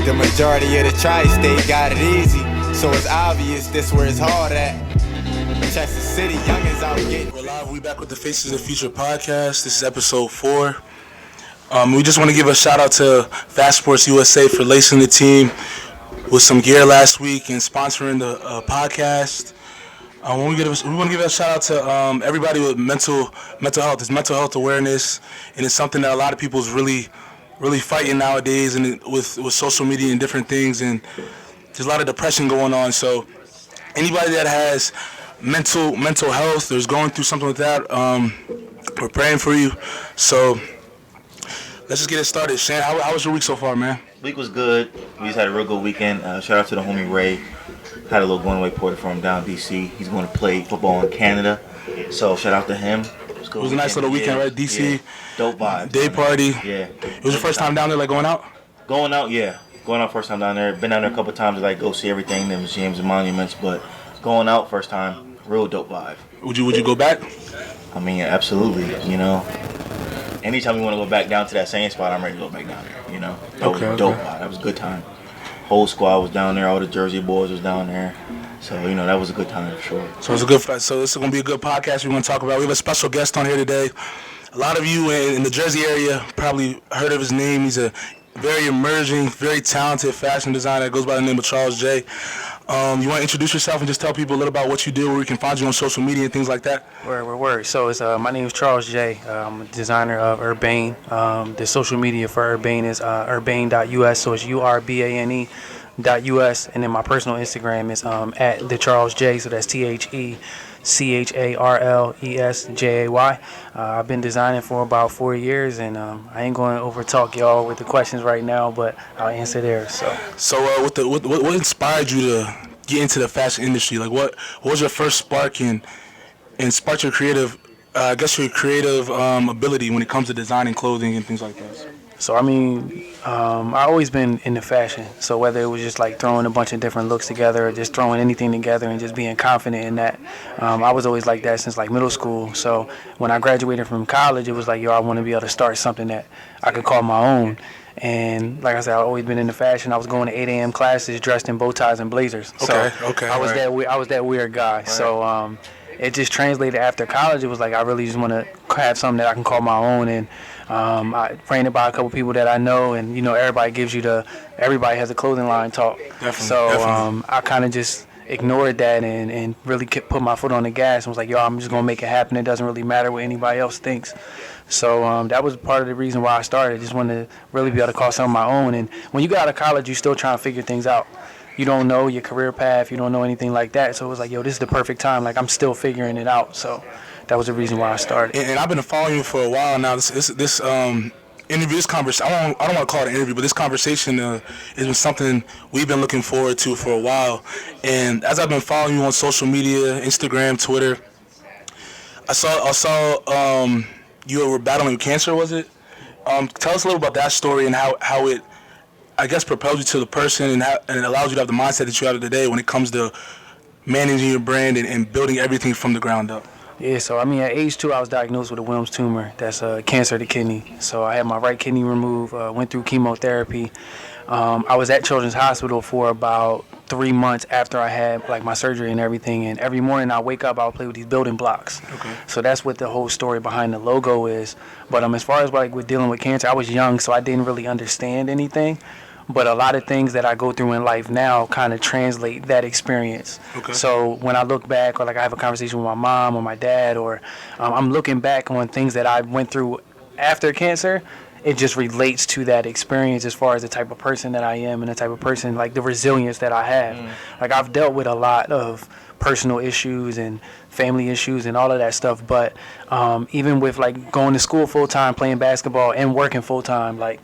The majority of the tri-state got it easy, so it's obvious this where it's hard at. Chester City, youngins out getting. We're live. We back with the Faces of the Future podcast. This is episode 4. We just want to give a shout out to Fast Sports USA for lacing the team with some gear last week and sponsoring the podcast. We want to give a shout out to everybody with mental health. It's mental health awareness, and it's something that a lot of people is really fighting nowadays, and with social media and different things, and there's a lot of depression going on. So anybody that has mental health or is going through something like that, we're praying for you. So let's just get it started. Shan, how was your week so far, man? Week was good. We just had a real good weekend. Shout out to the homie Ray. Had a little going away party for him down in DC. He's going to play football in Canada. So shout out to him. It was a nice little weekend, right? DC. Yeah. Dope vibe. Day party. Yeah. It was your first time down there, like going out? Going out, yeah. Going out first time down there. Been down there a couple times to like go see everything, the museums and monuments, but going out first time, real dope vibe. Would you go back? I mean, absolutely. You know, anytime you want to go back down to that same spot, I'm ready to go back down there. You know, dope vibe. That was a good time. Whole squad was down there. All the Jersey boys was down there. So, you know, that was a good time for sure. So this is going to be a good podcast we're going to talk about. We have a special guest on here today. A lot of you in the Jersey area probably heard of his name. He's a very emerging, very talented fashion designer that goes by the name of Charles J. You want to introduce yourself and just tell people a little about what you do, where we can find you on social media and things like that? Word. So my name is Charles J. I'm a designer of Urbane. The social media for Urbane is urbane.us, so it's urbane.us, and then my personal Instagram is at the Charles J. So that's TheCharlesJay. I've been designing for about 4 years, and I ain't going to overtalk y'all with the questions right now, but I'll answer there. So what inspired you to get into the fashion industry? Like what was your first spark and sparked your creative ability when it comes to designing clothing and things like that? So, I mean, I've always been into fashion. So whether it was just like throwing a bunch of different looks together or just throwing anything together and just being confident in that, I was always like that since like middle school. So when I graduated from college, it was like, I want to be able to start something that I could call my own. And like I said, I've always been into fashion. I was going to 8 a.m. classes dressed in bow ties and blazers. Okay. I was that weird guy. Right. So it just translated after college. It was like I really just want to have something that I can call my own. And I ran it by a couple people that I know, and everybody has a clothing line talk. Definitely. I kind of just ignored that and really put my foot on the gas and was like, I'm just gonna make it happen. It doesn't really matter what anybody else thinks. So that was part of the reason why I started. I just wanted to really be able to call something my own. And when you get out of college, you're still trying to figure things out. You don't know your career path. You don't know anything like that. So it was like, this is the perfect time. Like, I'm still figuring it out. So that was the reason why I started. And I've been following you for a while now. This interview, this conversation, I don't want to call it an interview, but this conversation has been something we've been looking forward to for a while. And as I've been following you on social media, Instagram, Twitter, I saw you were battling cancer, was it? Tell us a little about that story and how it, I guess, propels you to the person and it allows you to have the mindset that you have today when it comes to managing your brand and building everything from the ground up. Yeah, so I mean, at age 2, I was diagnosed with a Wilms tumor. That's cancer of the kidney. So I had my right kidney removed, went through chemotherapy. I was at Children's Hospital for about 3 months after I had like my surgery and everything. And every morning I wake up, I'll play with these building blocks. Okay. So that's what the whole story behind the logo is. But as far as like with dealing with cancer, I was young, so I didn't really understand anything. But a lot of things that I go through in life now kind of translate that experience. Okay. So when I look back, or like I have a conversation with my mom or my dad, or I'm looking back on things that I went through after cancer, it just relates to that experience as far as the type of person that I am and the type of person, like the resilience that I have. Like I've dealt with a lot of personal issues and family issues and all of that stuff. But even with like going to school full time, playing basketball and working full time, like,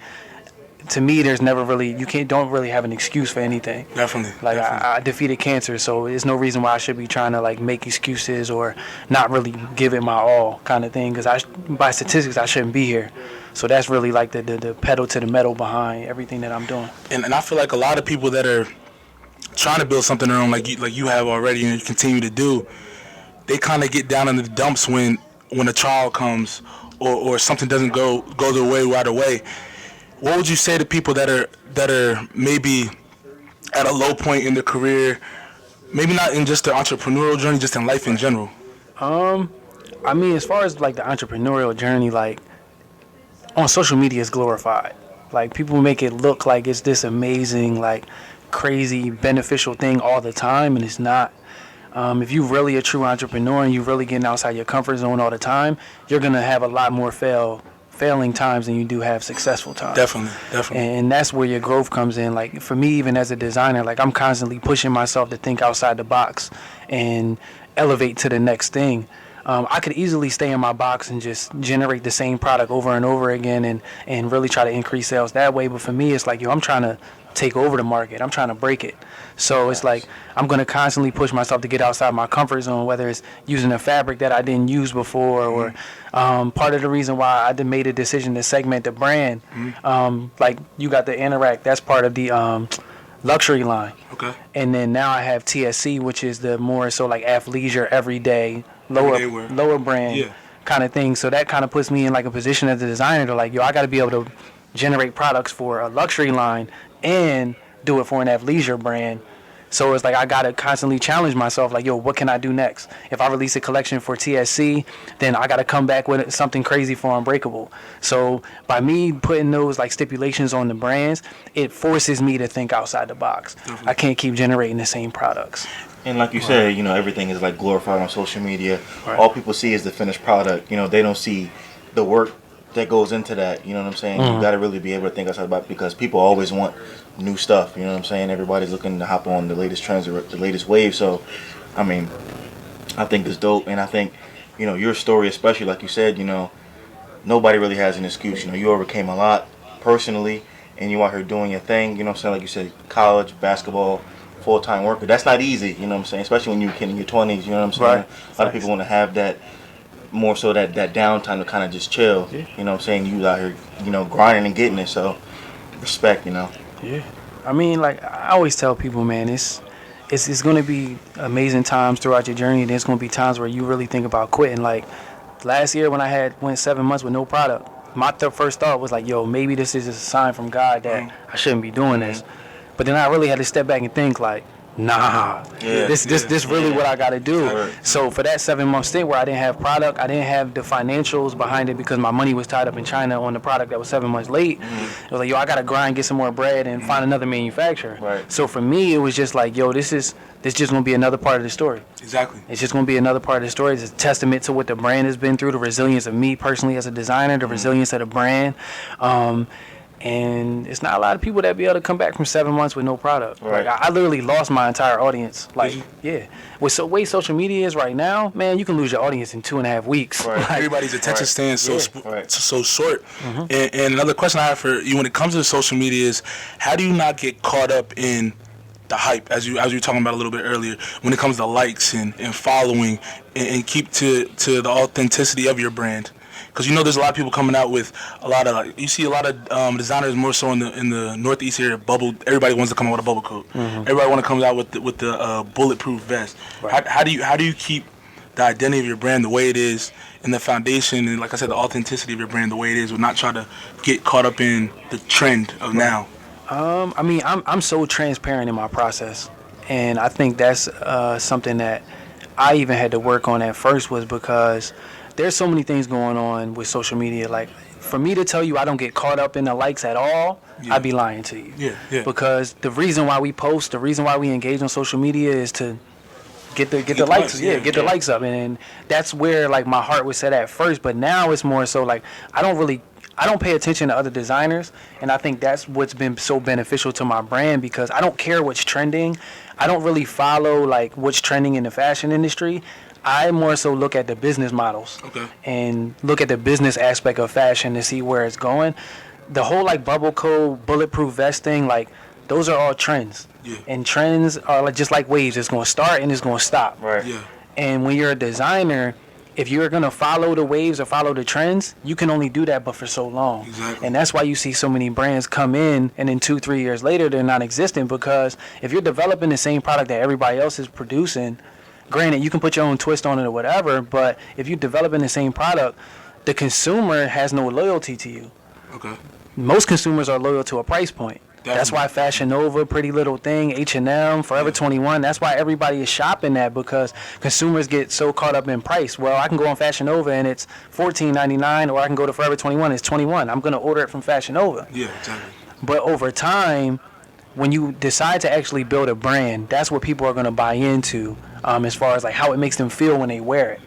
to me, there's never really, don't really have an excuse for anything. Definitely. Like, I defeated cancer, so there's no reason why I should be trying to, like, make excuses or not really give it my all kind of thing. Because by statistics, I shouldn't be here. So that's really, like, the pedal to the metal behind everything that I'm doing. And I feel like a lot of people that are trying to build something their own, like you have already and you continue to do, they kind of get down in the dumps when a trial comes or something doesn't go their way right away. What would you say to people that that are maybe at a low point in their career, maybe not in just their entrepreneurial journey, just in life in general? I mean, as far as like the entrepreneurial journey, like on social media is glorified. Like people make it look like it's this amazing, like crazy beneficial thing all the time, and it's not. If you're really a true entrepreneur and you're really getting outside your comfort zone all the time, you're gonna have a lot more failing times than you do have successful times. Definitely. And that's where your growth comes in. Like for me, even as a designer, like I'm constantly pushing myself to think outside the box and elevate to the next thing. I could easily stay in my box and just generate the same product over and over again and really try to increase sales that way. But for me, it's like, yo, I'm trying to take over the market. I'm trying to break it. So it's like I'm going to constantly push myself to get outside my comfort zone, whether it's using a fabric that I didn't use before or part of the reason why I made a decision to segment the brand. Like you got the Interact, that's part of the luxury line. Okay. And then now I have TSC, which is the more so like athleisure, everyday, lower brand kind of thing. So that kind of puts me in like a position as a designer to like, yo, I got to be able to generate products for a luxury line and do it for an athleisure brand. So it's like I got to constantly challenge myself, like, yo, what can I do next? If I release a collection for TSC, then I got to come back with something crazy for Unbreakable. So by me putting those like stipulations on the brands, it forces me to think outside the box. I can't keep generating the same products. And like you said, you know, everything is like glorified on social media. All people see is the finished product. You know, they don't see the work that goes into that. You know what I'm saying? You got to really be able to think outside the box because people always want new stuff. You know what I'm saying? Everybody's looking to hop on the latest trends or the latest wave. So, I mean, I think it's dope. And I think, you know, your story, especially like you said, you know, nobody really has an excuse. You know, you overcame a lot personally and you out here doing your thing. You know what I'm saying? Like you said, college, basketball, full-time worker. That's not easy, you know what I'm saying? Especially when you're in your 20s, you know what I'm saying? A lot of people want to have that, more so that downtime to kind of just chill. You know what I'm saying? You out here, you know, grinding and getting it. So, respect, you know. Yeah. I mean, like, I always tell people, man, it's going to be amazing times throughout your journey. And there's going to be times where you really think about quitting. Like, last year when I went 7 months with no product, my first thought was like, yo, maybe this is just a sign from God that I shouldn't be doing this. But then I really had to step back and think like, nah, this really what I got to do. So for that 7-month stint where I didn't have product, I didn't have the financials behind it because my money was tied up in China on the product that was 7 months late. It was like, yo, I got to grind, get some more bread and find another manufacturer. So for me, it was just like, yo, this just going to be another part of the story. Exactly. It's just going to be another part of the story. It's a testament to what the brand has been through, the resilience of me personally as a designer, the resilience of the brand. And it's not a lot of people that be able to come back from 7 months with no product. Like I literally lost my entire audience. Like, with the way social media is right now, man, you can lose your audience in 2.5 weeks. Like, everybody's attention span is so short. And another question I have for you when it comes to social media is, how do you not get caught up in the hype, as you were talking about a little bit earlier, when it comes to likes and following, and keep to the authenticity of your brand? Because you know there's a lot of people coming out with a lot of, like, you see a lot of designers more so in the northeast area, everybody wants to come out with a bubble coat. Everybody want to come out with the bulletproof vest. How do you keep the identity of your brand the way it is, and the foundation, and like I said, the authenticity of your brand the way it is, with not try to get caught up in the trend of now? I mean, I'm so transparent in my process, and I think that's something that I even had to work on at first, was because there's so many things going on with social media. Like, for me to tell you I don't get caught up in the likes at all, I'd be lying to you. Because the reason why we post, the reason why we engage on social media is to get the likes, get the likes up, and that's where like my heart was set at first. But now it's more so like I don't pay attention to other designers, and I think that's what's been so beneficial to my brand, because I don't care what's trending. I don't really follow like what's trending in the fashion industry. I more so look at the business models and look at the business aspect of fashion to see where it's going. The whole like bubble coat, bulletproof vest thing, like those are all trends. And trends are like, just like waves. It's going to start and it's going to stop. And when you're a designer, if you're going to follow the waves or follow the trends, you can only do that but for so long. And that's why you see so many brands come in and then 2-3 years later they're non-existent, because if you're developing the same product that everybody else is producing, granted, you can put your own twist on it or whatever, but if you're developing the same product, the consumer has no loyalty to you. Most consumers are loyal to a price point. That's why Fashion Nova, Pretty Little Thing, H&M, Forever 21, that's why everybody is shopping that, because consumers get so caught up in price. Well, I can go on Fashion Nova and it's $14.99, or I can go to Forever 21, it's $21. I'm going to order it from Fashion Nova. Yeah, exactly. But over time, when you decide to actually build a brand, that's what people are going to buy into, as far as like how it makes them feel when they wear it.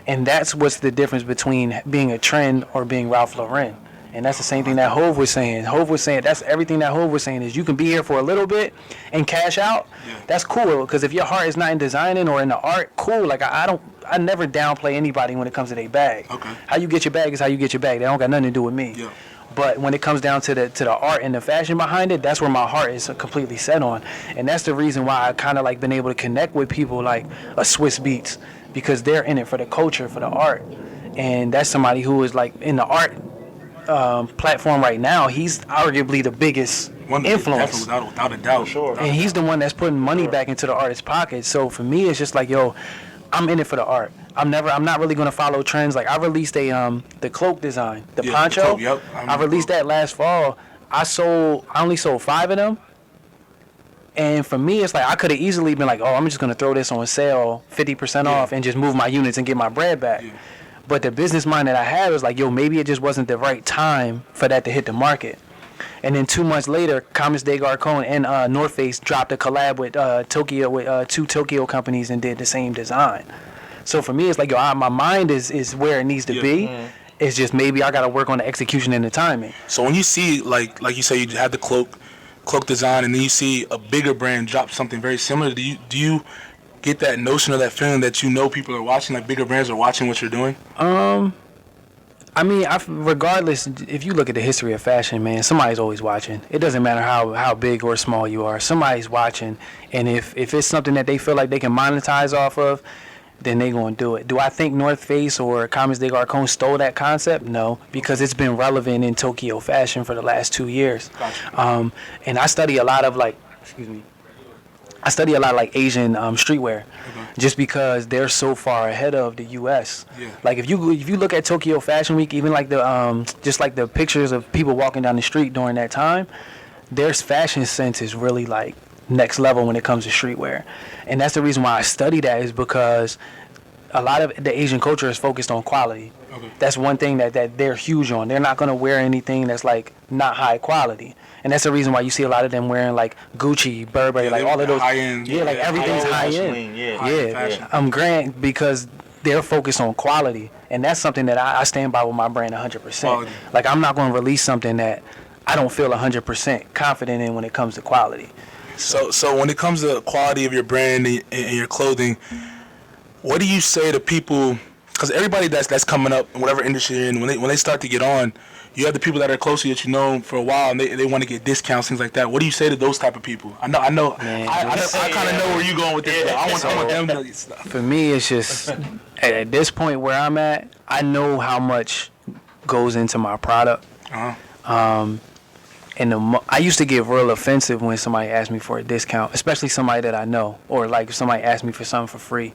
And that's what's the difference between being a trend or being Ralph Lauren. And that's the same thing that Hov was saying. Hov was saying, that's everything that Hov was saying, is you can be here for a little bit and cash out. Yeah. That's cool, because if your heart is not in designing or in the art, cool. Like I never downplay anybody when it comes to their bag. Okay. How you get your bag is how you get your bag. That don't got nothing to do with me. Yeah. But when it comes down to the art and the fashion behind it, that's where my heart is completely set on. And that's the reason why I kind of like been able to connect with people like a Swiss Beats, because they're in it for the culture, for the art. And that's somebody who is like in the art platform right now. He's arguably the biggest influence, without a doubt. Sure. And he's the one that's putting money back into the artist's pocket. So for me, it's just like, yo, I'm in it for the art. I'm not really gonna follow trends. Like I released the cloak design, the poncho. The cloak, yep. I released that last fall. I only sold 5 of them. And for me, it's like I could have easily been like, oh, I'm just gonna throw this on sale, 50% off, and just move my units and get my bread back. Yeah. But the business mind that I had was like, yo, maybe it just wasn't the right time for that to hit the market. And then 2 months later, Thomas de Garcon and North Face dropped a collab with two Tokyo companies and did the same design. So for me, it's like, yo, my mind is where it needs to be. Mm-hmm. It's just maybe I got to work on the execution and the timing. So when you see, like you say, you had the cloak design, and then you see a bigger brand drop something very similar, do you get that notion or that feeling that you know people are watching, like bigger brands are watching what you're doing? I mean, regardless, if you look at the history of fashion, man, somebody's always watching. It doesn't matter how big or small you are. Somebody's watching. And if it's something that they feel like they can monetize off of, then they're going to do it. Do I think North Face or Thomas de Garcon stole that concept? No, because it's been relevant in Tokyo fashion for the last 2 years. Gotcha. And I study a lot of Asian streetwear, just because they're so far ahead of the U.S. Yeah. Like if you look at Tokyo Fashion Week, even like just like the pictures of people walking down the street during that time, their fashion sense is really like next level when it comes to streetwear. And that's the reason why I study that, is because a lot of the Asian culture is focused on quality. Okay. That's one thing that they're huge on. They're not going to wear anything that's like not high quality. And that's the reason why you see a lot of them wearing like Gucci, Burberry, like all of those. High end. Yeah, like everything's high end. Yeah. Grant, because they're focused on quality. And that's something that I stand by with my brand 100%. Quality. Like I'm not going to release something that I don't feel 100% confident in when it comes to quality. So when it comes to the quality of your brand and your clothing, what do you say to people? Because everybody that's coming up in whatever industry you're in, when they start to get on, you have the people that are close to you that you know for a while, and they want to get discounts, things like that. What do you say to those type of people? I know. Man, I kind of know where you're going with this. I want them to know stuff. For me, it's just at this point where I'm at, I know how much goes into my product. Uh-huh. And I used to get real offensive when somebody asked me for a discount, especially somebody that I know, or like if somebody asked me for something for free.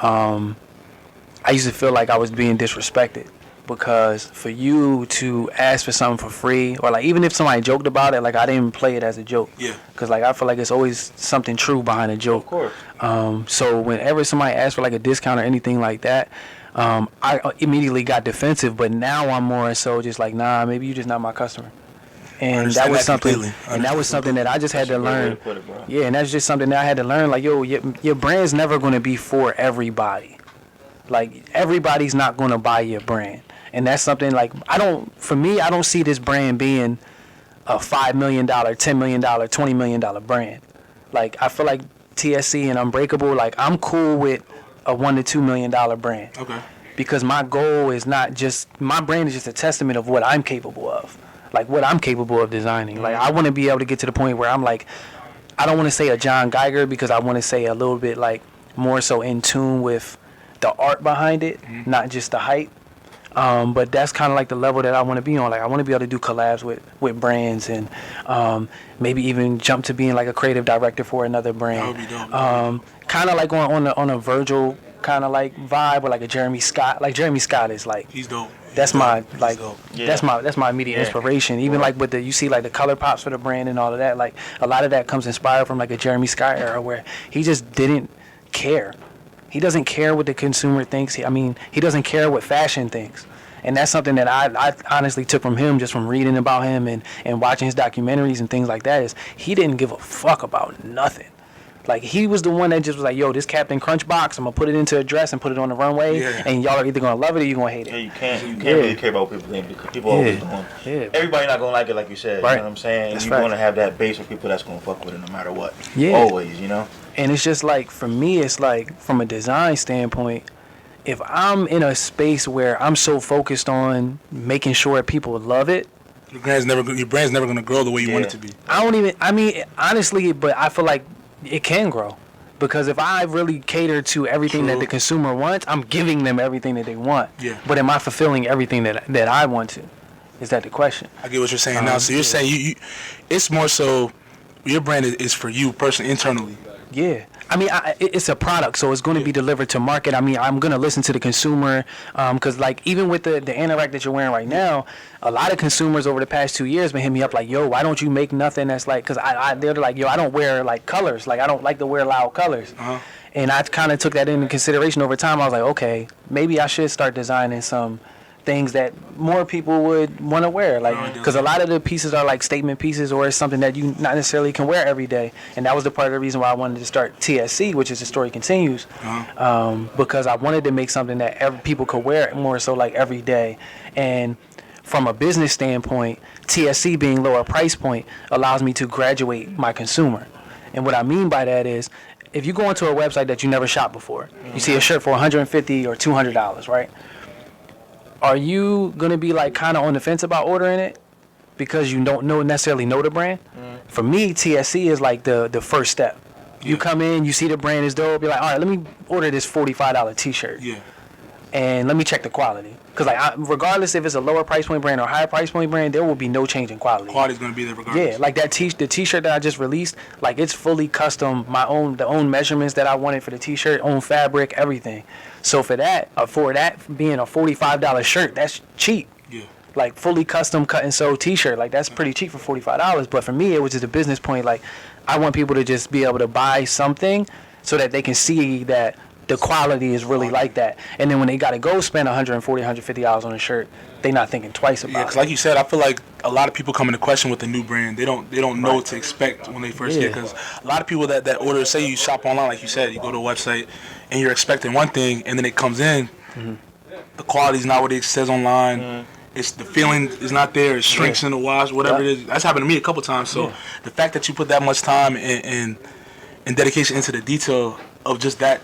I used to feel like I was being disrespected, because for you to ask for something for free, or like even if somebody joked about it, like I didn't play it as a joke. Yeah. Because like I feel like it's always something true behind a joke. Of course. So whenever somebody asks for like a discount or anything like that, I immediately got defensive. But now I'm more so just like, nah, maybe you're just not my customer. And that was something that I just had to learn. Yeah, and that's just something that I had to learn. Like, yo, your brand's never going to be for everybody. Like, everybody's not going to buy your brand. And that's something like, I don't see this brand being a $5 million, $10 million, $20 million brand. Like, I feel like TSC and Unbreakable, like, I'm cool with a $1 to $2 million brand. Okay. Because my goal is not just, my brand is just a testament of what I'm capable of. Like what I'm capable of designing. Like I want to be able to get to the point where I'm like, I don't want to say a John Geiger, because I want to say a little bit like more so in tune with the art behind it, not just the hype. But that's kind of like the level that I want to be on. Like I want to be able to do collabs with brands, and maybe even jump to being like a creative director for another brand. Kind of like on a Virgil kind of like vibe, or like a Jeremy Scott. Like Jeremy Scott is like, he's dope. That's my like Yeah. that's my immediate inspiration. Even like with you see like the color pops for the brand and all of that. Like a lot of that comes inspired from like a Jeremy Scott era where he just didn't care. He doesn't care what the consumer thinks. He doesn't care what fashion thinks. And that's something that I honestly took from him, just from reading about him and watching his documentaries and things like that, is he didn't give a fuck about nothing. Like, he was the one that just was like, yo, this Captain Crunch box, I'm going to put it into a dress and put it on the runway, and y'all are either going to love it or you're going to hate it. Yeah, you can't really care about what people think, because people always going. Yeah. Everybody not going to like it, like you said. Right. You know what I'm saying? That's You're going to have that base of people that's going to fuck with it no matter what. Yeah. Always, you know? And it's just like, for me, it's like, from a design standpoint, if I'm in a space where I'm so focused on making sure people love it, your brand's never going to grow the way you want it to be. Honestly, but I feel like it can grow. Because if I really cater to everything that the consumer wants, I'm giving them everything that they want. Yeah. But am I fulfilling everything that I want to? Is that the question? I get what you're saying now. So you're saying you it's more so your brand is for you personally, internally. Yeah. It's a product, so it's going to be delivered to market. I'm going to listen to the consumer, because like even with the anorak that you're wearing right now, a lot of consumers over the past 2 years been hitting me up like, yo, why don't you make nothing that's like, because they're like, yo, I don't wear like colors, like I don't like to wear loud colors. And I kind of took that into consideration over time. I was like, okay, maybe I should start designing some things that more people would want to wear, like, because a lot of the pieces are like statement pieces, or it's something that you not necessarily can wear every day. And that was the part of the reason why I wanted to start TSC, which is The Story Continues, because I wanted to make something that people could wear more so like every day. And from a business standpoint, TSC being lower price point allows me to graduate my consumer. And what I mean by that is, if you go onto a website that you never shopped before, you see a shirt for $150 or $200, right? Are you going to be like kind of on the fence about ordering it because you don't necessarily know the brand? For me, TSC is like the first step. You come in, you see the brand is dope, you're like, all right, let me order this $45 t-shirt. Yeah. And let me check the quality. Because like, regardless if it's a lower price point brand or higher price point brand, there will be no change in quality. Quality's going to be there regardless. Yeah, like the t-shirt that I just released, like it's fully custom, the own measurements that I wanted for the t-shirt, own fabric, everything. So for that being a $45 shirt, that's cheap. Yeah. Like fully custom cut and sew t-shirt, like that's pretty cheap for $45. But for me, it was just a business point. Like, I want people to just be able to buy something so that they can see that the quality is really like that. And then when they got to go spend $140, $150 on a shirt, they not thinking twice about it. Because like you said, I feel like a lot of people come into question with the new brand. They don't know what to expect when they first get it. Because a lot of people that order, say you shop online, like you said, you go to a website and you're expecting one thing, and then it comes in, the quality's not what it says online. It's the feeling is not there. It shrinks in the wash, whatever it is. That's happened to me a couple times. So the fact that you put that much time and dedication into the detail of just that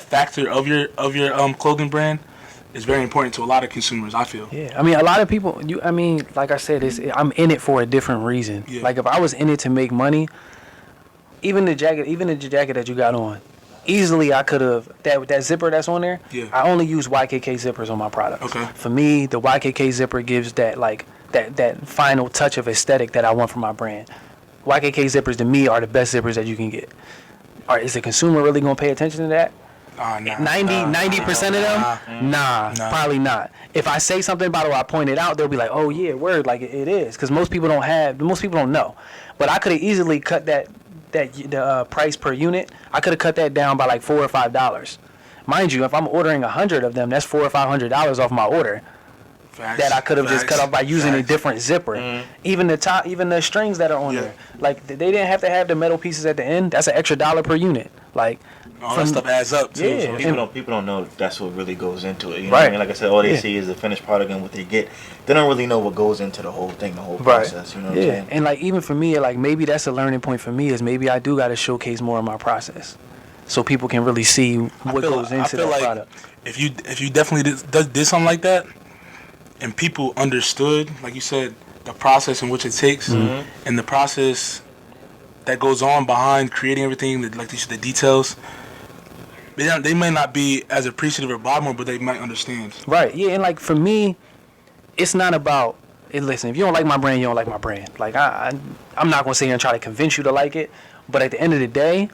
factor of your clothing brand is very important to a lot of consumers, I feel. Yeah, a lot of people. Like I said, I'm in it for a different reason. Yeah. Like if I was in it to make money, even the jacket that you got on, easily I could have that zipper that's on there. Yeah. I only use YKK zippers on my products. Okay. For me, the YKK zipper gives that final touch of aesthetic that I want from my brand. YKK zippers to me are the best zippers that you can get. Is the consumer really gonna pay attention to that? 90% of them? Nah, probably not. If I say something about it or I point it out, they'll be like, oh yeah, word, like it is. Because most people don't know. But I could have easily cut the price per unit. I could have cut that down by like $4 or $5. Mind you, if I'm ordering 100 of them, that's $400 or $500 off my order. Facts. That I could have just cut off by using a different zipper. Even the strings that are on there, like they didn't have to have the metal pieces at the end. That's an extra $1 per unit. Like all that stuff adds up too. Yeah, so people don't know that's what really goes into it. You know what I mean? Like I said, all they see is the finished product and what they get. They don't really know what goes into the whole thing, the whole process. You know what I'm saying? And like even for me, like maybe that's a learning point for me, is maybe I do got to showcase more of my process, so people can really see what goes into that product. If you definitely did something like that, and people understood, like you said, the process in which it takes, and the process that goes on behind creating everything, like the details, they may not be as appreciative or bother more, but they might understand. Right, yeah, and like for me, it's not about, listen, if you don't like my brand, you don't like my brand. Like I'm not going to sit here and try to convince you to like it, but at the end of the day,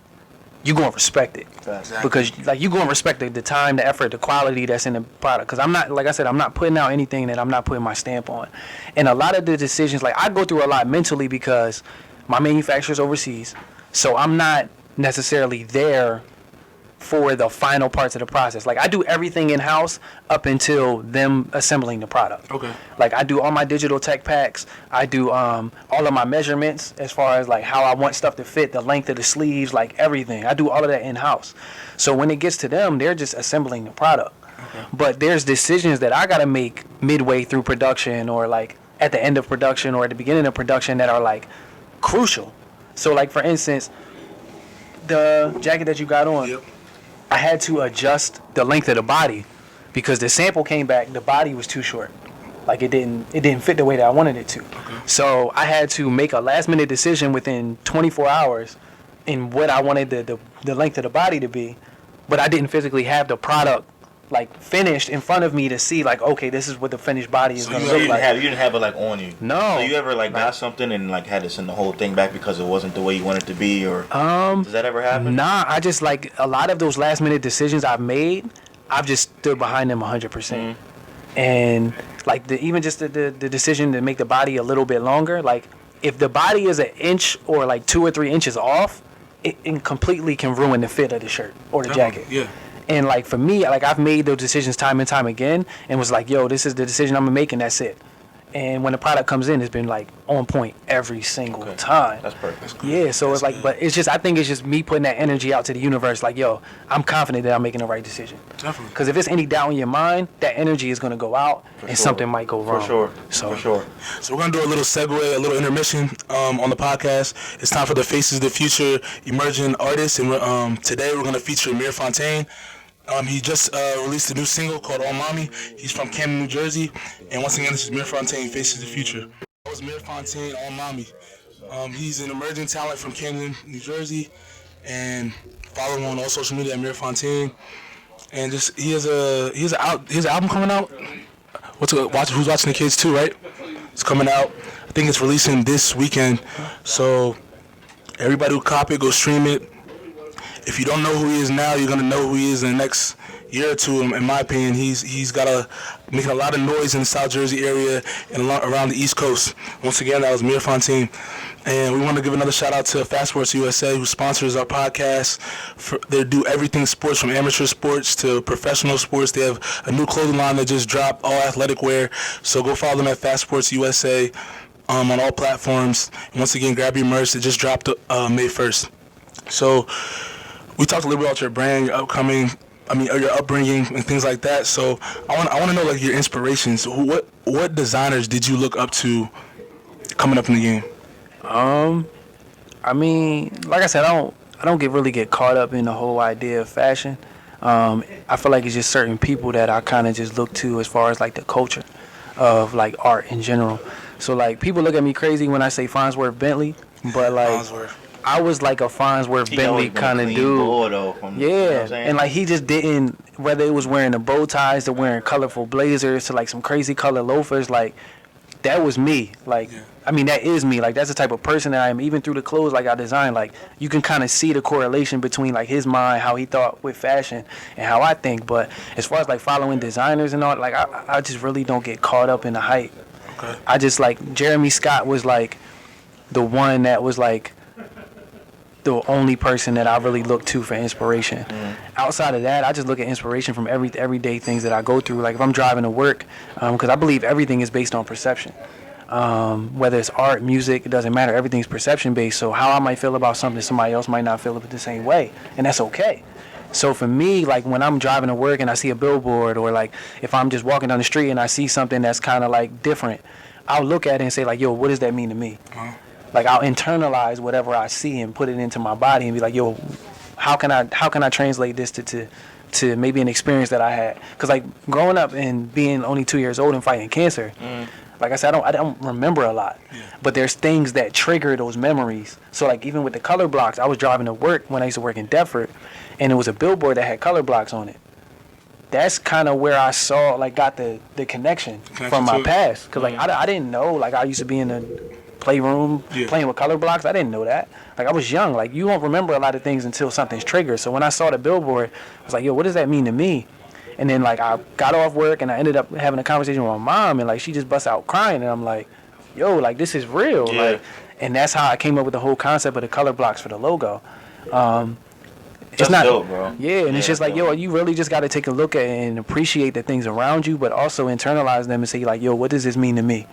you gonna respect it. Exactly. Because like you gonna respect the time, the effort, the quality that's in the product. Because I'm not, like I said, I'm not putting out anything that I'm not putting my stamp on. And a lot of the decisions, like I go through a lot mentally because my manufacturer's overseas, so I'm not necessarily there for the final parts of the process. Like I do everything in house up until them assembling the product. Okay. Like I do all my digital tech packs. I do all of my measurements as far as like how I want stuff to fit, the length of the sleeves, like everything. I do all of that in house. So when it gets to them, they're just assembling the product. Okay. But there's decisions that I gotta make midway through production or like at the end of production or at the beginning of production that are like crucial. So like for instance, the jacket that you got on. Yep. I had to adjust the length of the body because the sample came back, the body was too short. Like it didn't fit the way that I wanted it to. Okay. So I had to make a last minute decision within 24 hours in what I wanted the length of the body to be, but I didn't physically have the product like finished in front of me to see like, okay, this is what the finished body is gonna look like. You didn't have it like on you. No. So you ever like got something and like had to send the whole thing back because it wasn't the way you wanted it to be, or does that ever happen? Nah, I just like a lot of those last minute decisions I've made, I've just stood behind them 100%. Mm-hmm. And like even just the decision to make the body a little bit longer, like if the body is an inch or like 2 or 3 inches off, it completely can ruin the fit of the shirt or the jacket. Yeah. And like for me, like I've made those decisions time and time again, and was like, yo, this is the decision I'm gonna make, and that's it. And when the product comes in, it's been like on point every single time. That's perfect. That's yeah, so it's like, but it's just, I think it's just me putting that energy out to the universe. Like, yo, I'm confident that I'm making the right decision. Definitely. Because if there's any doubt in your mind, that energy is gonna go out, and something might go wrong. For sure. So, For sure. So we're gonna do a little segue, a little intermission on the podcast. It's time for the Faces of the Future emerging artists, and today we're gonna feature Amir Fontaine. He just released a new single called All Mommy. He's from Camden, New Jersey. And once again, this is Amir Fontaine, Faces of the Future. That was Amir Fontaine, All Mommy. He's an emerging talent from Camden, New Jersey. And follow him on all social media, Amir Fontaine. And just he has an album coming out. Who's Watching the Kids too, right? It's coming out. I think it's releasing this weekend. So everybody who copy it, go stream it. If you don't know who he is now, you're gonna know who he is in the next year or two. In my opinion, he's making a lot of noise in the South Jersey area and around the East Coast. Once again, that was Amir Fontaine, and we want to give another shout out to Fast Sports USA, who sponsors our podcast. They do everything sports, from amateur sports to professional sports. They have a new clothing line that just dropped, all athletic wear. So go follow them at Fast Sports USA on all platforms. And once again, grab your merch. It just dropped May 1st. So we talked a little bit about your brand, your upbringing and things like that. So I want to know like your inspirations. What designers did you look up to coming up in the game? I mean, like I said, I don't really get caught up in the whole idea of fashion. I feel like it's just certain people that I kind of just look to as far as like the culture of like art in general. So like people look at me crazy when I say Farnsworth Bentley, but like Farnsworth. I was like a Farnsworth Bentley kind of dude. And like he just didn't, whether it was wearing the bow ties to wearing colorful blazers to like some crazy color loafers, like that was me. Like, yeah. I mean, that is me. Like, that's the type of person that I am. Even through the clothes like I design, like you can kind of see the correlation between like his mind, how he thought with fashion, and how I think. But as far as like following designers and all, like I just really don't get caught up in the hype. Okay. I just like Jeremy Scott was like the one that was like the only person that I really look to for inspiration. Outside of that, I just look at inspiration from everyday things that I go through. Like if I'm driving to work, because I believe everything is based on perception. Whether it's art, music, it doesn't matter. Everything's perception based. So how I might feel about something, somebody else might not feel it the same way, and that's okay. So for me, like when I'm driving to work and I see a billboard, or like if I'm just walking down the street and I see something that's kind of like different, I'll look at it and say like, yo, what does that mean to me? Like I'll internalize whatever I see and put it into my body and be like, yo, how can I translate this to maybe an experience that I had? Because like growing up and being only 2 years old and fighting cancer, like I said, I don't remember a lot. But there's things that trigger those memories. So like even with the color blocks, I was driving to work when I used to work in Deptford, and it was a billboard that had color blocks on it. That's kind of where I got the connection from my past. Because like I didn't know, like I used to be in playroom playing with color blocks. I didn't know that. Like, I was young. Like, you won't remember a lot of things until something's triggered. So when I saw the billboard, I was like, yo, what does that mean to me? And then, like, I got off work and I ended up having a conversation with my mom, and, like, she just bust out crying. And I'm like, yo, like, this is real. Yeah. Like, and that's how I came up with the whole concept of the color blocks for the logo. That's dope, bro. Yeah, and it's just like, yo, you really just got to take a look at it and appreciate the things around you, but also internalize them and say, like, yo, what does this mean to me?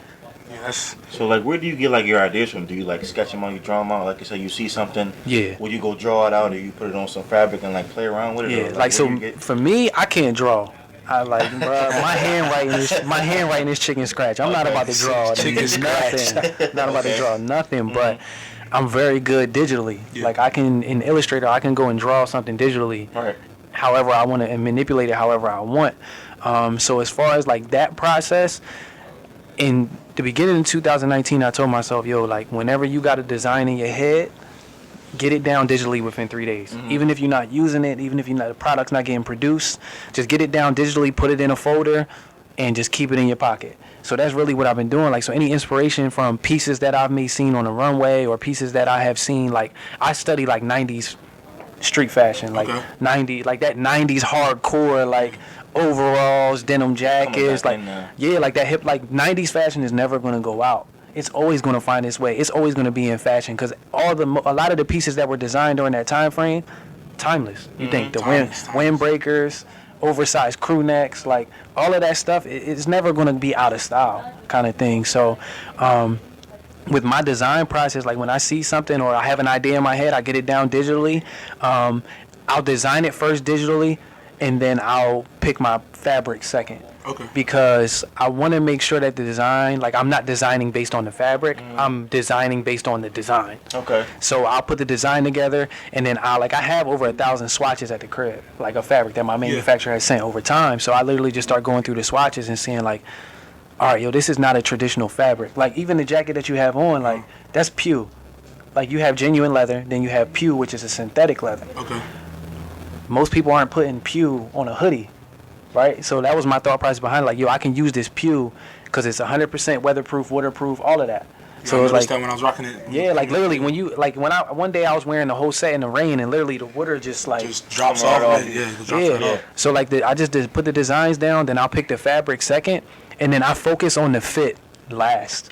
Yes. So, like, where do you get, like, your ideas from? Do you, like, sketch them out, you draw them out? Like you say, you see something. Yeah. Would you go draw it out, or you put it on some fabric and, like, play around with it? Yeah, or, like, so get... for me, I can't draw. I like, bro, my handwriting is chicken scratch. I'm not about to draw nothing. Not about to draw nothing, but I'm very good digitally. Yeah. Like, I can, in Illustrator, I can go and draw something digitally, however I want to, and manipulate it however I want. So as far as, like, that process, in the beginning of 2019, I told myself, yo, like, whenever you got a design in your head, get it down digitally within 3 days. Even if you're not using it, even if the product's not getting produced, just get it down digitally, put it in a folder, and just keep it in your pocket. So that's really what I've been doing. Like, so any inspiration from pieces that I've seen on the runway, or pieces that I have seen, like, I study, like, 90s street fashion, like, 90, like that 90s hardcore, like, overalls, denim jackets, like, yeah, like that hip, like, 90s fashion is never going to go out. It's always going to find its way. It's always going to be in fashion, because a lot of the pieces that were designed during that time frame, timeless. You think the windbreakers, oversized crew necks, like, all of that stuff, it's never going to be out of style, kind of thing. So with my design process, like, when I see something or I have an idea in my head, I get it down digitally. I'll design it first digitally, and then I'll pick my fabric second. Okay. Because I want to make sure that the design, like, I'm not designing based on the fabric, I'm designing based on the design. Okay. So I'll put the design together, and then I have over 1,000 swatches at the crib, like, a fabric that my manufacturer has sent over time. So I literally just start going through the swatches and seeing, like, all right, yo, this is not a traditional fabric. Like, even the jacket that you have on, like, that's PU. Like, you have genuine leather, then you have PU, which is a synthetic leather. Okay. Most people aren't putting PU on a hoodie. Right, so that was my thought process behind it. Like, yo, I can use this PU because it's 100% weatherproof, waterproof, all of that. Yeah, so it was like that when I was rocking it. Yeah, like, literally, when you, like, one day I was wearing the whole set in the rain, and literally the water just, like, drops off. Yeah. So, like, I just put the designs down, then I'll pick the fabric second, and then I focus on the fit last,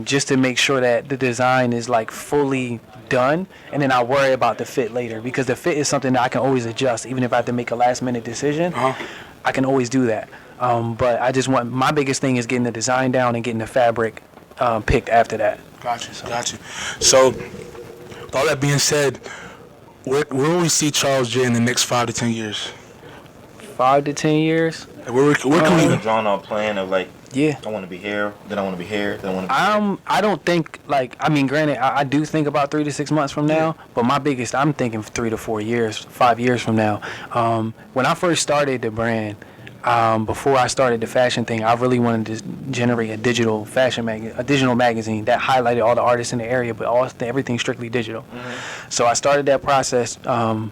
just to make sure that the design is, like, fully done, and then I'll worry about the fit later, because the fit is something that I can always adjust. Even if I have to make a last minute decision, I can always do that. But I just want, my biggest thing is getting the design down and getting the fabric picked after that. Gotcha. So, with all that being said, where will we see Charles J in the next 5 to 10 years? 5 to 10 years? Where can we... drawn out plan of, like, I want to be here, then I want to be here, then I want to be here. I don't think, like, I mean, granted, I do think about 3 to 6 months from now, but I'm thinking 3 to 4 years, 5 years from now. When I first started the brand, before I started the fashion thing, I really wanted to generate a digital fashion a digital magazine that highlighted all the artists in the area, but everything strictly digital. So I started that process, and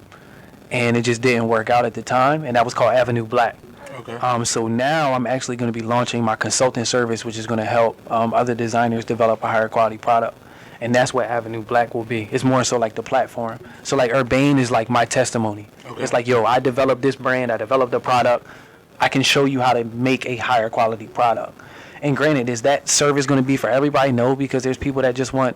it just didn't work out at the time, and that was called Avenue Black. Okay. So now I'm actually going to be launching my consulting service, which is going to help other designers develop a higher quality product. And that's what Avenue Black will be. It's more so like the platform. So, like, Urbane is like my testimony. Okay. It's like, yo, I developed this brand, I developed the product. I can show you how to make a higher quality product. And granted, is that service going to be for everybody? No, because there's people that just want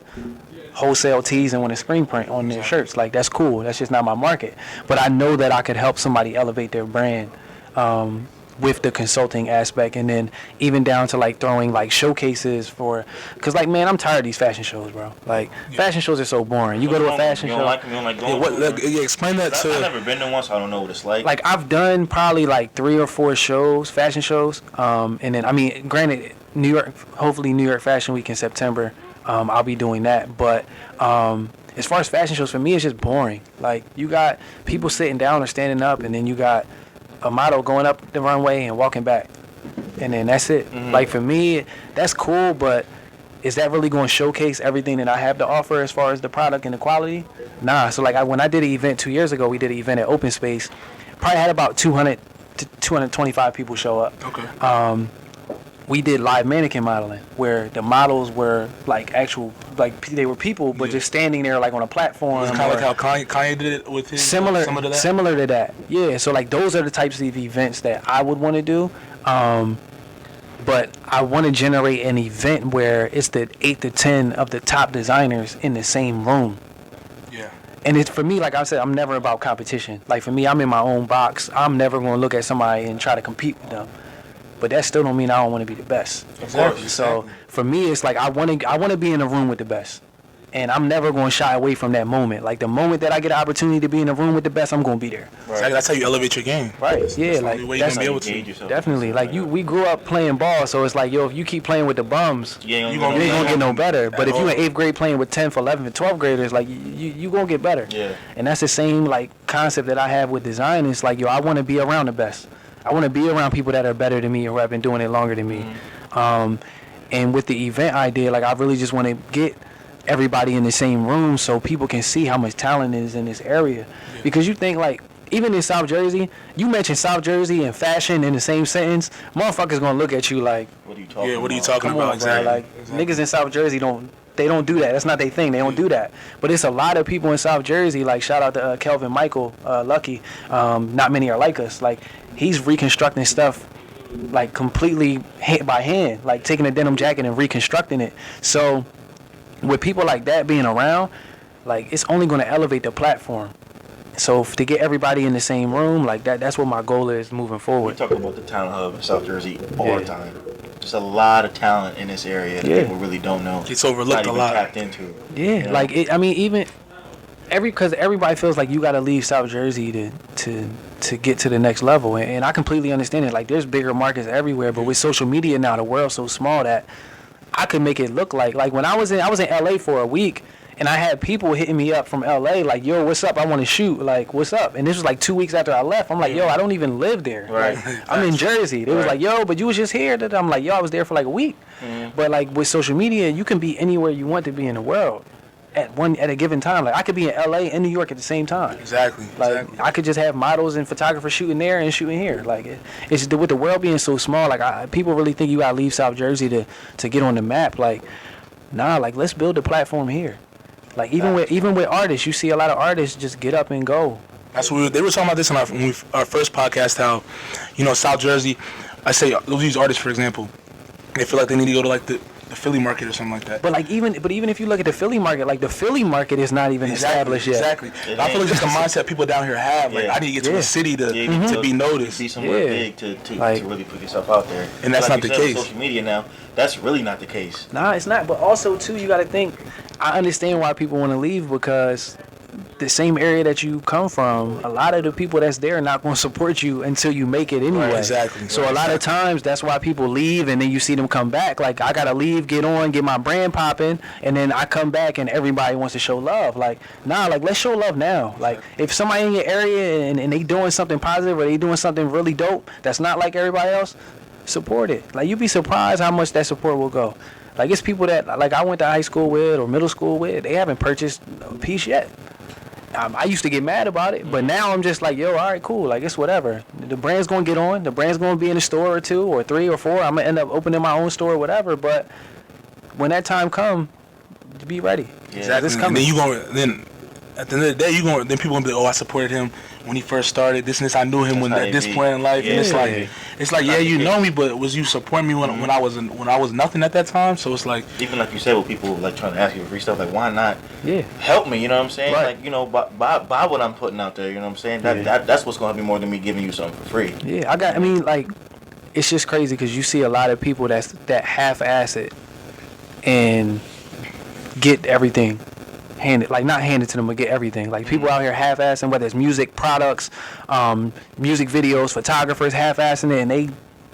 wholesale tees and want a screen print on their shirts. Like, that's cool. That's just not my market. But I know that I could help somebody elevate their brand with the consulting aspect, and then even down to, like, throwing, like, showcases for, because, like, man, I'm tired of these fashion shows, bro. Like, fashion shows are so boring. You go to a fashion show. You don't like going explain that to... I've never been to one, so I don't know what it's like. Like, I've done probably, like, 3 or 4 shows, fashion shows, and then, I mean, granted, hopefully New York Fashion Week in September, I'll be doing that, but as far as fashion shows, for me, it's just boring. Like, you got people sitting down or standing up, and then you got a model going up the runway and walking back, and then that's it. Like, for me, that's cool, but is that really going to showcase everything that I have to offer as far as the product and the quality? Nah. So, like, when I did an event 2 years ago, we did an event at Open Space, probably had about 200 to 225 people show up. Okay. we did live mannequin modeling where the models were like actual, like they were people, but just standing there like on a platform. It's kind of like how Kanye did it with his similar to that. Yeah, so like those are the types of events that I would want to do. But I want to generate an event where it's the 8 to 10 of the top designers in the same room. Yeah. And it's, for me, like I said, I'm never about competition. Like for me, I'm in my own box. I'm never going to look at somebody and try to compete with them. But that still don't mean I don't want to be the best. Exactly. So for me, it's like I want to be in the room with the best. And I'm never going to shy away from that moment. Like the moment that I get an opportunity to be in the room with the best, I'm going to be there. Right. That's how you elevate your game. Right. That's Yeah. the Like only way that's you're gonna be able to. Definitely. Like we grew up playing ball, so it's like, yo, if you keep playing with the bums, you ain't gonna get no better. But if you in 8th grade playing with 10th, 11th, and 12th graders, like you gonna get better. Yeah. And that's the same like concept that I have with design. It's like, yo, I want to be around the best. I want to be around people that are better than me or who have been doing it longer than me. And with the event idea, like I really just want to get everybody in the same room so people can see how much talent is in this area. Yeah. Because you think like, even in South Jersey, you mention South Jersey and fashion in the same sentence, motherfuckers gonna look at you like, what are you talking about? What are you talking Come about? on, Exactly. bro. Like niggas in South Jersey don't do that. That's not their thing. They don't do that. But it's a lot of people in South Jersey, like shout out to Kelvin Michael, Lucky. Not many are like us. Like he's reconstructing stuff like completely by hand, like taking a denim jacket and reconstructing it. So with people like that being around, like it's only going to elevate the platform. So to get everybody in the same room, like that's what my goal is moving forward. We talk about the talent hub in South Jersey all the time. There's a lot of talent in this area that people really don't know. It's overlooked a lot. Tapped into. Yeah, you know? Like even because everybody feels like you got to leave South Jersey to get to the next level, and I completely understand it. Like there's bigger markets everywhere, but with social media now, the world's so small that I could make it look like when I was in LA for a week, and I had people hitting me up from LA like, yo, what's up? I want to shoot. Like, what's up? And this was like 2 weeks after I left. I'm like, yo, I don't even live there. Right. Like, I'm in Jersey. They was like, yo, but you was just here. I'm like, yo, I was there for like a week. But like with social media, you can be anywhere you want to be in the world at a given time. Like I could be in LA and New York at the same time. Exactly. Like I could just have models and photographers shooting there and shooting here. Like it's with the world being so small. Like people really think you gotta leave South Jersey to get on the map. Like nah. Like let's build a platform here. Like even with artists, you see a lot of artists just get up and go. That's what they were talking about this in our first podcast. How, South Jersey. I say these artists, for example, they feel like they need to go to like the Philly market or something like that. But even if you look at the Philly market, like the Philly market is not even established yet. Exactly. I feel like just the mindset people down here have. Like I need to get to a city to be noticed. Be somewhere big to really put yourself out there. And that's not the case. Social media now, that's really not the case. Nah, it's not. But also too, you got to think. I understand why people want to leave because the same area that you come from, a lot of the people that's there are not going to support you until you make it anyway. Right, exactly. So a lot of times that's why people leave and then you see them come back. Like I got to leave, get my brand popping, and then I come back and everybody wants to show love. Like, nah, like let's show love now. Like if somebody in your area and they doing something positive or they doing something really dope that's not like everybody else, support it. Like you'd be surprised how much that support will go. Like it's people that like I went to high school with or middle school with, they haven't purchased a piece yet. I used to get mad about it, but now I'm just like, yo, all right, cool. Like, it's whatever. The brand's going to get on. The brand's going to be in a store or 2 or 3 or 4. I'm going to end up opening my own store or whatever. But when that time come, be ready. Yeah, exactly. It's coming. And then at the end of the day, then people going to be like, oh, I supported him when he first started. This and this. I knew him at this point in life. Yeah. And it's like, yeah, you know me, but was you supporting me when I was nothing at that time? So it's like, even like you said, with people like trying to ask you for free stuff, like why not? Yeah. Help me, you know what I'm saying? Right. Like, buy what I'm putting out there, you know what I'm saying? That's what's gonna help me more than me giving you something for free. Yeah, I mean, like, it's just crazy because you see a lot of people that half-ass it and get everything handed, like not handed to them, but get everything. Like people out here half-assing, whether it's music products, music videos, photographers half-assing it, and they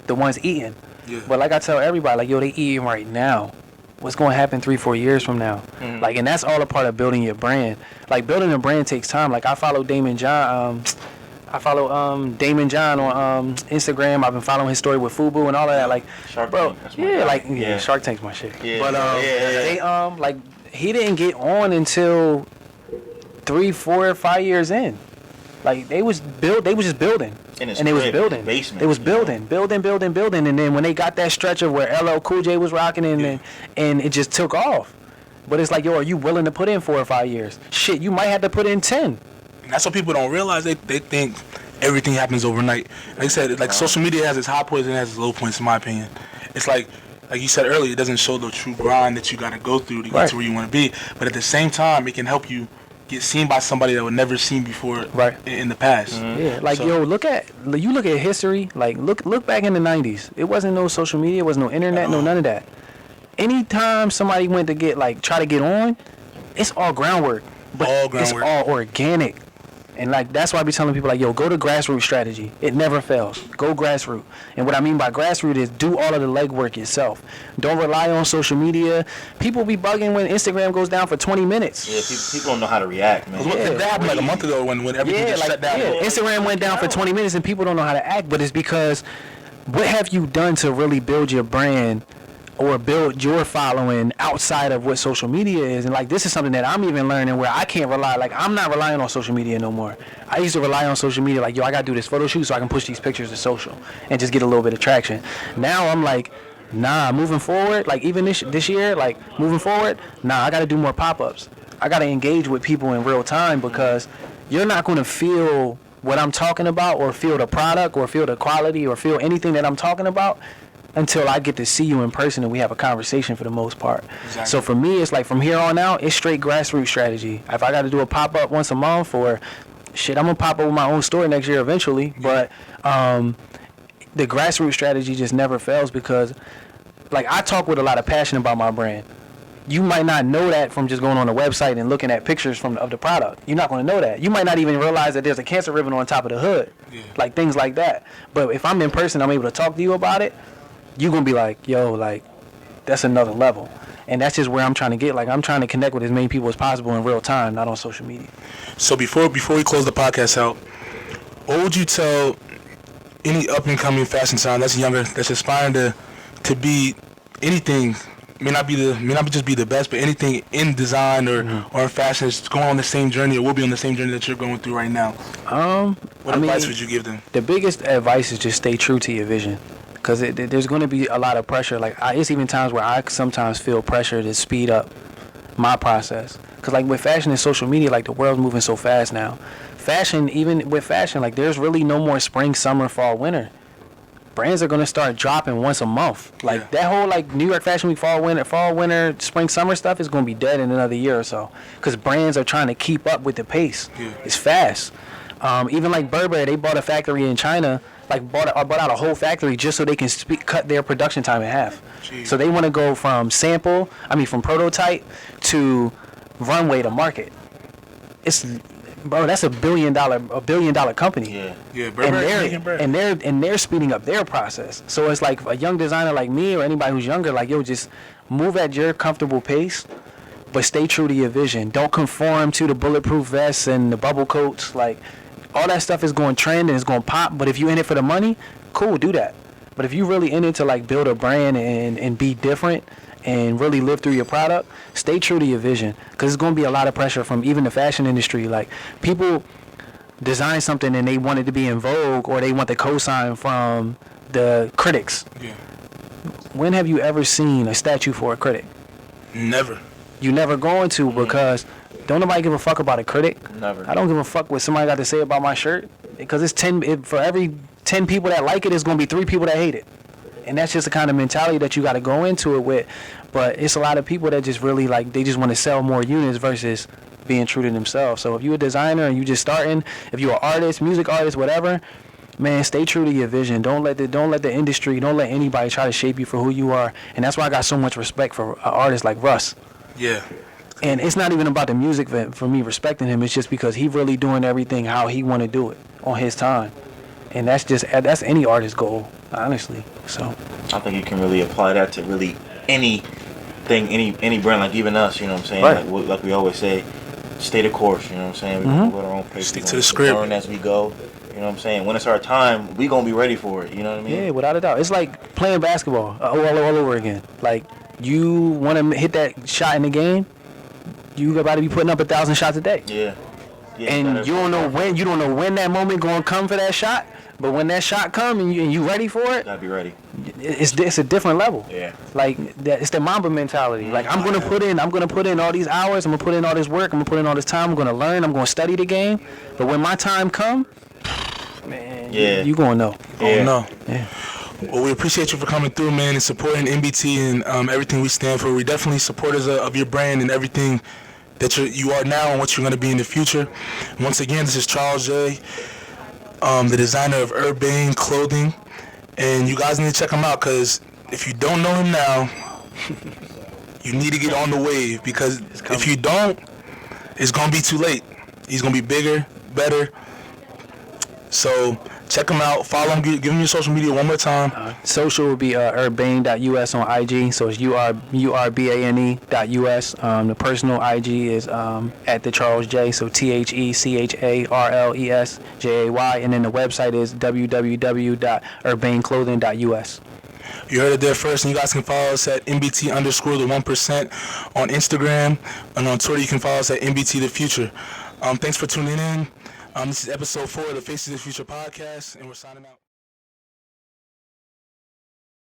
the ones eating. Yeah. But like I tell everybody, like, yo, they eating right now. What's going to happen 3-4 years from now? Like, and that's all a part of building your brand. Like, building a brand takes time. Like, I follow Damon John. Damon John on Instagram. I've been following his story with Fubu and all of that. Like, Shark bro, Tank, Shark Tank's my shit. Yeah, but they like he didn't get on until 3, 4, 5 years in. Like they was just building, and they was building. Basement, they was building, and then when they got that stretch of where LL Cool J was rocking, and it just took off. But it's like, yo, are you willing to put in 4 or 5 years? Shit, you might have to put in 10. And that's what people don't realize. They think everything happens overnight. Like I said, like social media has its high points and has its low points, in my opinion. It's like you said earlier, it doesn't show the true grind that you got to go through to get to where you want to be. But at the same time, it can help you get seen by somebody that would never seen before in the past. Yeah, like yo, look at history. Like look back in the 90s. It wasn't no social media, it was no internet, no none of that. Anytime somebody went to try to get on, it's all groundwork. But it's all organic. And like that's why I be telling people like, yo, go to grassroots strategy. It never fails. Go grassroots. And what I mean by grassroots is do all of the legwork yourself. Don't rely on social media. People be bugging when Instagram goes down for 20 minutes. Yeah, people don't know how to react, man. That happened like a month ago when everything just shut down. Yeah, Instagram went down for 20 minutes and people don't know how to act. But it's because what have you done to really build your brand or build your following outside of what social media is? And like this is something that I'm even learning where I can't rely, like I'm not relying on social media no more. I used to rely on social media like, yo, I gotta do this photo shoot so I can push these pictures to social and just get a little bit of traction. Now I'm like, nah, moving forward, like even this year, like moving forward, nah, I gotta do more pop-ups. I gotta engage with people in real time because you're not gonna feel what I'm talking about or feel the product or feel the quality or feel anything that I'm talking about until I get to see you in person and we have a conversation for the most part. Exactly. So for me, it's like from here on out, it's straight grassroots strategy. If I got to do a pop-up once a month or shit, I'm going to pop up with my own store next year eventually. But the grassroots strategy just never fails because like I talk with a lot of passion about my brand. You might not know that from just going on the website and looking at pictures of the product. You're not going to know that. You might not even realize that there's a cancer ribbon on top of the hood. Yeah. Like things like that. But if I'm in person, I'm able to talk to you about it. You're going to be like, yo, like, that's another level. And that's just where I'm trying to get. Like, I'm trying to connect with as many people as possible in real time, not on social media. So before we close the podcast out, what would you tell any up-and-coming fashion designer that's younger, that's aspiring to be anything, may not just be the best, but anything in design or in fashion that's going on the same journey or will be on the same journey that you're going through right now? What advice would you give them? The biggest advice is just stay true to your vision. Because there's going to be a lot of pressure. Like, it's even times where I sometimes feel pressure to speed up my process. Because, like, with fashion and social media, like, the world's moving so fast now. Even with fashion, like, there's really no more spring, summer, fall, winter. Brands are going to start dropping once a month. Like, that whole, like, New York Fashion Week, fall, winter, spring, summer stuff is going to be dead in another year or so. Because brands are trying to keep up with the pace. Yeah. It's fast. Even, like, Burberry, they bought a factory in China. Like bought out a whole factory just so they can cut their production time in half. Jeez. So they want to go from from prototype to runway to market. That's a $1 billion company. Yeah. And they're speeding up their process. So it's like a young designer like me or anybody who's younger, like yo, just move at your comfortable pace, but stay true to your vision. Don't conform to the bulletproof vests and the bubble coats, like. All that stuff is going to trend and it's going to pop, but if you in it for the money, cool, do that. But if you really in it to like build a brand and be different and really live through your product, stay true to your vision because there's going to be a lot of pressure from even the fashion industry. Like people design something and they want it to be in vogue or they want the cosign from the critics. Yeah. When have you ever seen a statue for a critic? Never. You never going to because don't nobody give a fuck about a critic. Never. I don't give a fuck what somebody got to say about my shirt because it's for every 10 people that like it, it's going to be 3 people that hate it. And that's just the kind of mentality that you got to go into it with. But it's a lot of people that just really like, they just want to sell more units versus being true to themselves. So if you're a designer and you just starting, if you're an artist, music artist, whatever, man, stay true to your vision. Don't let the industry, don't let anybody try to shape you for who you are. And that's why I got so much respect for artists like Russ. Yeah. And it's not even about the music for me respecting him. It's just because he really doing everything how he want to do it on his time. And that's any artist's goal, honestly. So I think you can really apply that to really anything, any brand, like even us, you know what I'm saying? Right. Like we always say, stay the course, you know what I'm saying? We can go at our own pace. Stick to the script. Learn as we go. You know what I'm saying? When it's our time, we going to be ready for it, you know what I mean? Yeah, without a doubt. It's like playing basketball all over again. Like, you want to hit that shot in the game, you about to be putting up 1,000 shots a day. Yeah. and you don't know when that moment gonna come for that shot. But when that shot come and you ready for it, gotta be ready. It's a different level. Yeah. Like it's the Mamba mentality. Like I'm gonna put in all these hours. I'm gonna put in all this work. I'm gonna put in all this time. I'm gonna learn. I'm gonna study the game. But when my time come, man, you gonna know. Oh no. Yeah. Well, we appreciate you for coming through, man, and supporting NBT and everything we stand for. We're definitely supporters of your brand and everything that you are now and what you're going to be in the future. And once again, this is Charles J., the designer of Urbane Clothing, and you guys need to check him out, because if you don't know him now, you need to get on the wave, because if you don't, it's going to be too late. He's going to be bigger, better. So check him out. Follow him. Give him your social media one more time. Social will be urbane.us on IG. So it's urbane.us. The personal IG is at the Charles J. So TheCharlesJay. And then the website is www.urbaneclothing.us. You heard it there first, and you guys can follow us at MBT_the1% on Instagram, and on Twitter you can follow us at MBT the Future. Thanks for tuning in. This is episode 4 of the Faces of the Future podcast, and we're signing out.